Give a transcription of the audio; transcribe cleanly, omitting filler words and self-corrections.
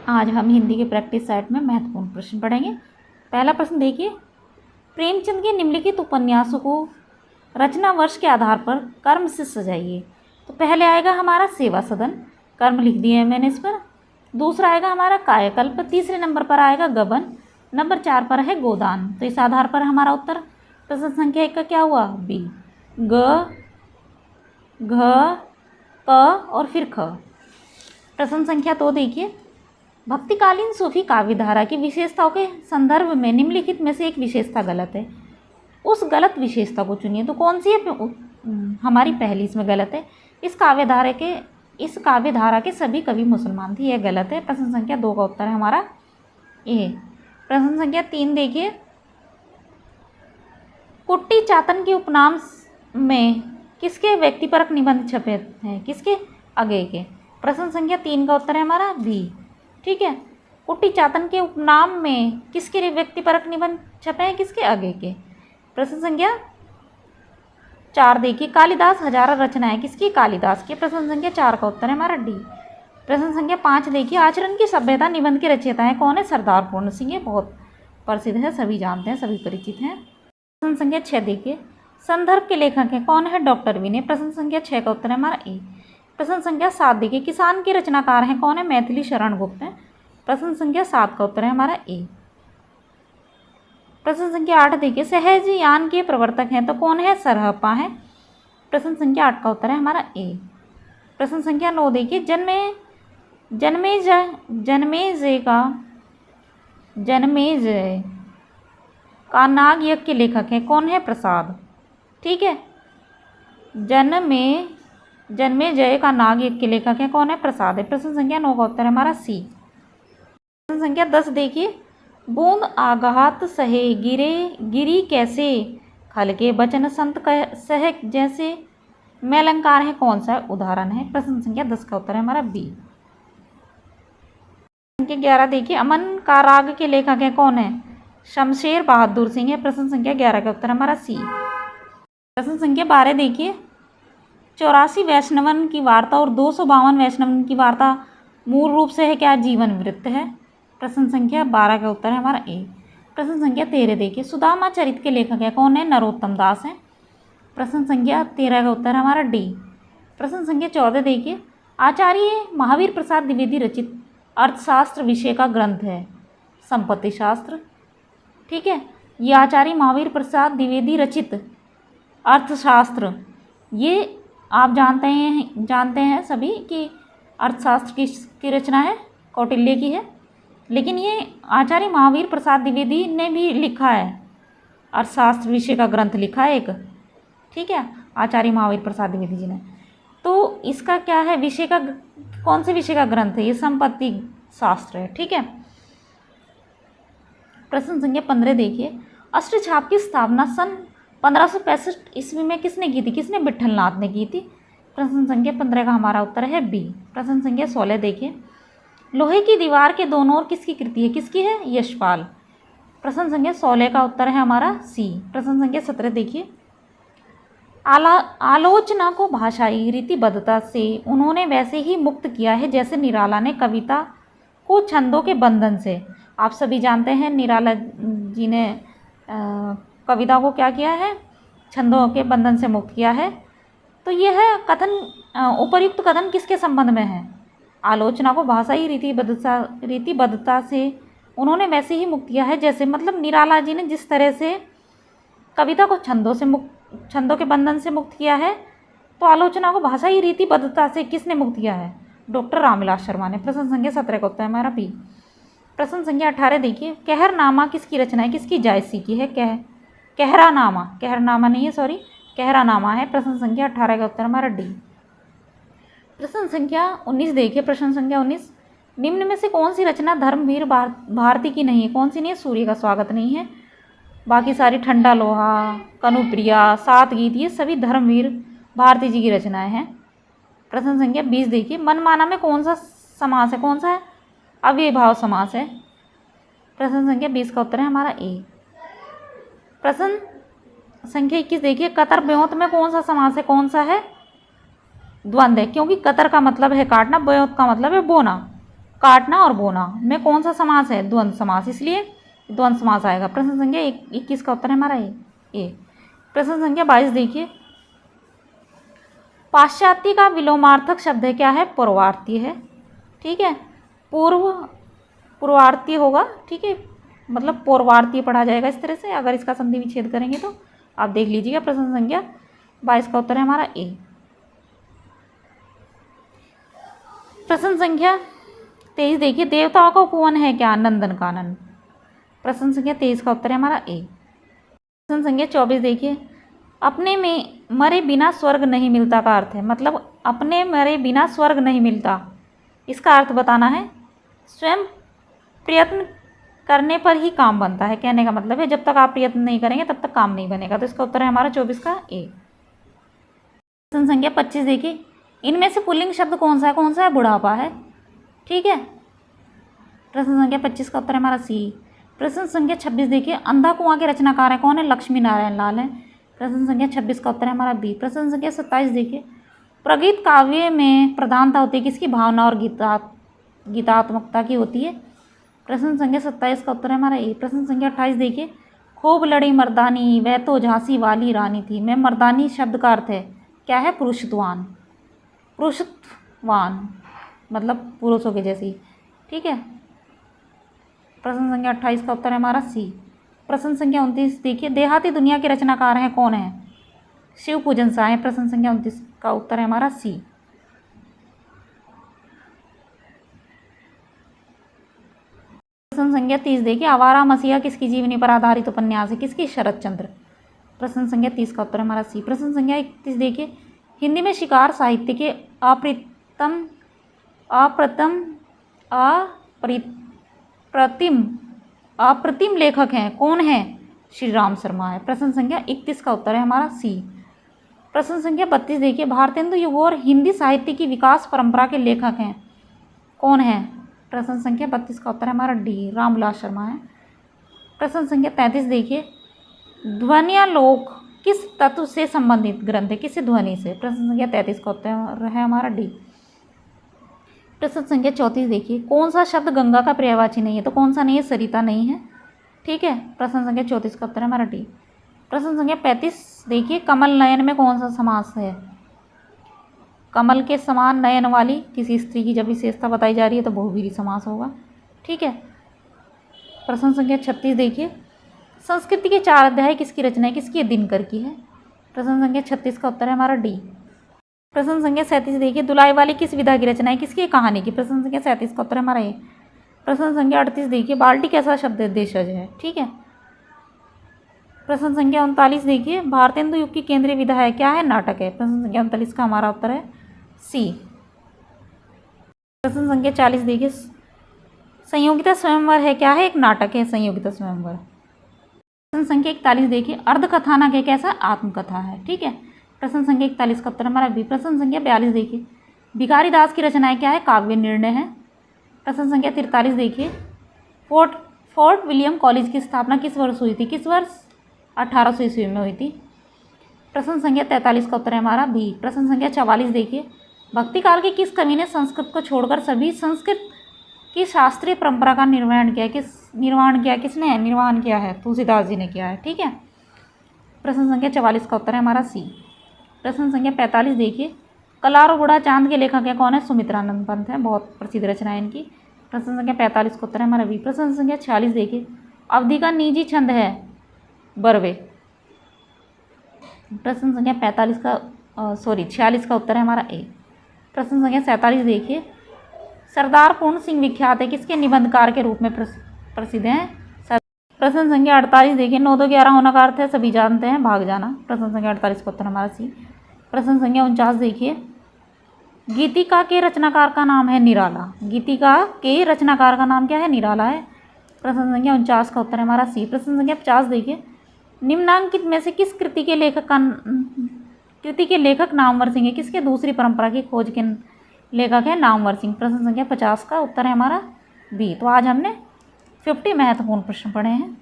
आज हम हिंदी के प्रैक्टिस सेट में महत्वपूर्ण प्रश्न पढ़ेंगे। पहला प्रश्न देखिए, प्रेमचंद के निम्नलिखित उपन्यासों को रचना वर्ष के आधार पर कर्म से सजाइए। तो पहले आएगा हमारा सेवा सदन, कर्म लिख दिए मैंने इस पर। दूसरा आएगा हमारा कायाकल्प, तीसरे नंबर पर आएगा गबन, नंबर 4 पर है गोदान। तो इस आधार पर हमारा उत्तर प्रश्न संख्या 1 का क्या हुआ, बी। ग, घ, प और फिर ख। प्रश्न संख्या 2 देखिए, भक्तिकालीन सूफी काव्यधारा की विशेषताओं के संदर्भ में निम्नलिखित में से एक विशेषता गलत है। उस गलत विशेषता को चुनिए। तो कौन सी है? हमारी पहली इसमें गलत है। इस काव्यधारा के सभी कवि मुसलमान थे, यह गलत है। प्रश्न संख्या 2 का उत्तर है हमारा ए। प्रश्न संख्या 3 देखिए, कुट्टी चातन के उपनाम में किसके व्यक्तिपरक निबंध छपे हैं, किसके? अगेय के। प्रश्न संख्या 3 का उत्तर है हमारा बी। ठीक है, कुट्टी चातन के उपनाम में किसके व्यक्तिपरक निबंध छपे हैं, किसके? अगेय के। प्रश्न संख्या 4 देखिए, कालिदास हजारा रचनाएं किसकी? कालिदास की। प्रश्न संख्या 4 का उत्तर है हमारा डी। प्रश्न संख्या 5 देखिए, आचरण की सभ्यता निबंध के रचयिता है कौन है? सरदार पूर्ण सिंह। ये बहुत प्रसिद्ध है, सभी जानते हैं, सभी परिचित हैं। प्रश्न संख्या 6 देखिए, संदर्भ के लेखक है कौन है? डॉक्टर विनय। प्रश्न संख्या 6 का उत्तर है हमारा ए। प्रश्न संख्या 7 देखिए, किसान के रचनाकार हैं कौन है? मैथिली शरण गुप्त हैं। प्रश्न संख्या 7 का उत्तर है हमारा ए। प्रश्न संख्या 8 देखिए, सहज यान के प्रवर्तक हैं तो कौन है? सरहप्पा है। प्रश्न संख्या 8 का उत्तर है हमारा ए। प्रश्न संख्या 9 देखिए, जन्मेजय का नाग यज्ञ के लेखक है कौन है? प्रसाद। ठीक है, जन्मेजय का नाग यज्ञ के लेखक है कौन है? प्रसाद है। प्रश्न संख्या 9 का उत्तर है हमारा सी। प्रश्न संख्या 10 देखिए, बूंद आघात सहे गिरी कैसे, खल के बचन संत सह जैसे, में अलंकार है कौन सा? उदाहरण है। प्रश्न संख्या 10 का उत्तर है हमारा बी। संख्या 11 देखिए, अमन का राग के लेखक है कौन है? शमशेर बहादुर सिंह है। प्रश्न संख्या 11 का उत्तर हमारा सी। प्रश्न संख्या 12 देखिए, 84 वैष्णवन की वार्ता और 252 वैष्णवन की वार्ता मूल रूप से है क्या? जीवन वृत्त है। प्रश्न संख्या 12 का उत्तर है हमारा ए। प्रश्न संख्या 13 देखिए, सुदामा चरित के लेखक है कौन है? नरोत्तम दास हैं। प्रश्न संख्या 13 का उत्तर है हमारा डी। प्रश्न संख्या 14 देखिए, आचार्य महावीर प्रसाद द्विवेदी रचित अर्थशास्त्र विषय का ग्रंथ है संपत्ति शास्त्र। ठीक है, ये आचार्य महावीर प्रसाद द्विवेदी रचित अर्थशास्त्र, ये आप जानते हैं सभी कि अर्थशास्त्र की रचना है कौटिल्य की है, लेकिन ये आचार्य महावीर प्रसाद द्विवेदी ने भी लिखा है, अर्थशास्त्र विषय का ग्रंथ लिखा है एक। ठीक है, आचार्य महावीर प्रसाद द्विवेदी जी ने। तो इसका क्या है विषय का, कौन से विषय का ग्रंथ है? ये संपत्ति शास्त्र है। ठीक है। प्रश्न संख्या 15 देखिए, अष्टछाप की स्थापना सन 1565 ईस्वी में किसने की थी? किसने? विट्ठल नाथ ने की थी। प्रश्न संख्या 15 का हमारा उत्तर है बी। प्रश्न संख्या 16 देखिए, लोहे की दीवार के दोनों ओर किसकी कृति है? किसकी है? यशपाल। प्रश्न संख्या 16 का उत्तर है हमारा सी। प्रश्न संख्या 17 देखिए, आलोचना को भाषाई रीतिबद्धता से उन्होंने वैसे ही मुक्त किया है जैसे निराला ने कविता को छंदों के बंधन से। आप सभी जानते हैं निराला जी ने कविता को क्या किया है? छंदों के बंधन से मुक्त किया है। तो यह कथन, उपर्युक्त कथन किसके संबंध में है? आलोचना को भाषाई रीतिबद्धता से उन्होंने वैसे ही मुक्त किया है जैसे, मतलब निराला जी ने जिस तरह से कविता को छंदों के बंधन से मुक्त किया है, तो आलोचना को भाषाई रीतिबद्धता से किसने मुक्त किया है? डॉक्टर रामविलास शर्मा ने। प्रश्न संख्या 17 का उत्तर है हमारा बी। प्रश्न संख्या 18 देखिए, कहरनामा किसकी रचना है? किसकी? जायसी की है। कहरानामा नहीं है, सॉरी, कहरानामा है। प्रश्न संख्या 18 का उत्तर हमारा डी। प्रश्न संख्या 19 देखिए, प्रश्न संख्या 19, निम्न में से कौन सी रचना धर्मवीर भारती की नहीं है? कौन सी नहीं है? सूर्य का स्वागत नहीं है, बाकी सारी ठंडा लोहा, कनुप्रिया, सात गीत, ये सभी धर्मवीर भारती जी की रचनाएं हैं। प्रश्न संख्या 20 देखिए, मनमाना में कौन सा समास है? कौन सा है? अव्ययीभाव समास है। प्रश्न संख्या 20 का उत्तर है हमारा ए। प्रश्न संख्या 21 देखिए, कतर ब्योत में कौन सा समास है? कौन सा है? द्वंद्व है, क्योंकि कतर का मतलब है काटना, ब्योत का मतलब है बोना। काटना और बोना में कौन सा समास है? द्वंद्व समास, इसलिए द्वंद्व समास आएगा। प्रश्न संख्या 21 का उत्तर है हमारा ए। प्रश्न संख्या 22 देखिए, पाश्चात्य का विलोमार्थक शब्द है, क्या है? पूर्वार्थी है। ठीक है, पूर्वार्थी होगा। ठीक है, मतलब पूर्वार्थी पढ़ा जाएगा इस तरह से, अगर इसका संधि विच्छेद करेंगे तो आप देख लीजिएगा। प्रश्न संख्या 22 का उत्तर है हमारा ए। प्रश्न संख्या 23 देखिए, देवताओं का उपवन है क्या? नंदन कानन। प्रश्न संख्या 23 का उत्तर है हमारा ए। प्रश्न संख्या 24 देखिए, अपने में मरे बिना स्वर्ग नहीं मिलता का अर्थ है, मतलब अपने मरे बिना स्वर्ग नहीं मिलता, इसका अर्थ बताना है। स्वयं प्रयत्न करने पर ही काम बनता है, कहने का मतलब है जब तक आप प्रयत्न नहीं करेंगे तब तक काम नहीं बनेगा। तो इसका उत्तर है हमारा 24 का ए। प्रश्न संख्या 25 देखिए, इनमें से पुल्लिंग शब्द कौन सा है? कौन सा है? बुढ़ापा है। ठीक है, प्रश्न संख्या 25 का उत्तर है हमारा सी। प्रश्न संख्या 26 देखिए, अंधा कुआं के रचनाकार है कौन है? लक्ष्मी नारायण लाल है। प्रश्न संख्या 26 का उत्तर है हमारा बी। प्रश्न संख्या 27 देखिए, प्रगीत काव्य में प्रधानता होती है किसकी? भावना और गीतात्मकता की होती है। प्रश्न संख्या 27 का उत्तर है हमारा ए। प्रश्न संख्या 28 देखिए, खूब लड़ी मर्दानी वह तो झांसी वाली रानी थी में मर्दानी शब्द का अर्थ है, क्या है? पुरुषत्वान। पुरुषत्वान मतलब पुरुषों के जैसी। ठीक है, प्रश्न संख्या 28 का उत्तर है हमारा सी। प्रश्न संख्या 29 देखिए, देहाती दुनिया के रचनाकार हैं कौन है? शिव पूजन शाह है। प्रश्न संख्या 29 का उत्तर है हमारा सी। प्रश्न संख्या 30 देखिए, आवारा मसीहा किसकी जीवनी पर आधारित उपन्यास है? किसकी? शरद चंद्र। प्रश्न संख्या 30 का उत्तर हमारा सी। प्रश्न संख्या 31 देखिए, हिंदी में शिकार साहित्य के अप्रतिम लेखक हैं कौन है? श्री राम शर्मा है। प्रश्न संख्या 31 का उत्तर है हमारा सी। प्रश्न संख्या 32 देखिए, भारतेंदु युग और हिंदी साहित्य की विकास परंपरा के लेखक हैं कौन है? प्रश्न संख्या 32 का उत्तर है हमारा डी, रामविलास शर्मा है। प्रश्न संख्या 33 देखिए, ध्वन्यालोक किस तत्व से संबंधित ग्रंथ है? किस ध्वनि से? प्रश्न संख्या 33 का उत्तर है हमारा डी। प्रश्न संख्या 34 देखिए, कौन सा शब्द गंगा का पर्यायवाची नहीं है? तो कौन सा नहीं है? सरिता नहीं है। ठीक है, प्रश्न संख्या 34 का उत्तर है हमारा डी। प्रश्न संख्या 35 देखिए, कमल नयन में कौन सा समास है? कमल के समान नयन वाली किसी स्त्री की जब विशेषता बताई जा रही है तो बहुव्रीहि समास होगा। ठीक है, प्रश्न संख्या 36 देखिए, संस्कृति के 4 अध्याय किसकी रचना है? किसकी? दिनकर की है। प्रश्न संख्या 36 का उत्तर है हमारा डी। प्रश्न संख्या 37 देखिए, दुलाई वाली किस विधा की रचना है? किसकी? कहानी की। प्रश्न संख्या 37 का उत्तर है हमारा ए। प्रश्न संख्या 38 देखिए, बाल्टी कैसा शब्द है? देशज है। ठीक है, प्रश्न संख्या 39 देखिए, भारतेंदु युग की केंद्रीय विधा है, क्या है? नाटक है। प्रश्न संख्या 39 का हमारा उत्तर है सी। प्रश्न संख्या 40 देखिए, संयोगिता स्वयंवर है, क्या है? एक नाटक है संयोगिता स्वयंवर। प्रश्न संख्या 41 देखिए, अर्धकथानक है, कैसा? आत्मकथा है। ठीक है, प्रश्न संख्या 41 का उत्तर हमारा बी। प्रश्न संख्या 42 देखिए, भिखारी दास की रचनाएं क्या है? काव्य निर्णय है। प्रश्न संख्या 43 देखिए, फोर्ट विलियम कॉलेज की स्थापना किस वर्ष हुई थी? किस वर्ष? 1800 ईस्वी में हुई थी। प्रश्न संख्या 43 का उत्तर है हमारा बी। प्रश्न संख्या 44 देखिए, भक्तिकाल की किस कवि ने संस्कृत को छोड़कर सभी संस्कृत की शास्त्रीय परंपरा का निर्वहन किया? किसने निर्वहन किया है? तुलसीदास जी ने किया है। ठीक है, प्रश्न संख्या 44 का उत्तर है हमारा सी। प्रश्न संख्या 45 देखिए, कलार और बूढ़ा चांद के लेखक है कौन है? सुमित्रानंद पंत है, बहुत प्रसिद्ध रचना है इनकी। प्रश्न संख्या 45 का उत्तर है हमारा बी। प्रश्न संख्या 46 देखिए, अवधि का निजी छंद है बरवे। प्रश्न संख्या 46 का उत्तर है हमारा ए। प्रश्न संख्या 47 देखिए, सरदार पूर्ण सिंह विख्यात है किसके? निबंधकार के रूप में प्रसिद्ध हैं। प्रश्न संख्या 48 देखिए, 9 2 11 होना का अर्थ है सभी जानते हैं, भाग जाना। प्रश्न संख्या 48 का उत्तर हमारा सी। प्रश्न संख्या 49 देखिए, गीतिका के रचनाकार का नाम है निराला। गीतिका के रचनाकार का नाम क्या है? निराला है। प्रश्न संख्या 49 का उत्तर है हमारा सी। प्रश्न संख्या 50 देखिए, निम्नांकित में से किस कृति के लेखक नामवर सिंह है? किसके? दूसरी परंपरा की खोज के लेखक है नामवर सिंह। प्रश्न संख्या 50 का उत्तर है हमारा बी। तो आज हमने 50 महत्वपूर्ण प्रश्न पढ़े हैं।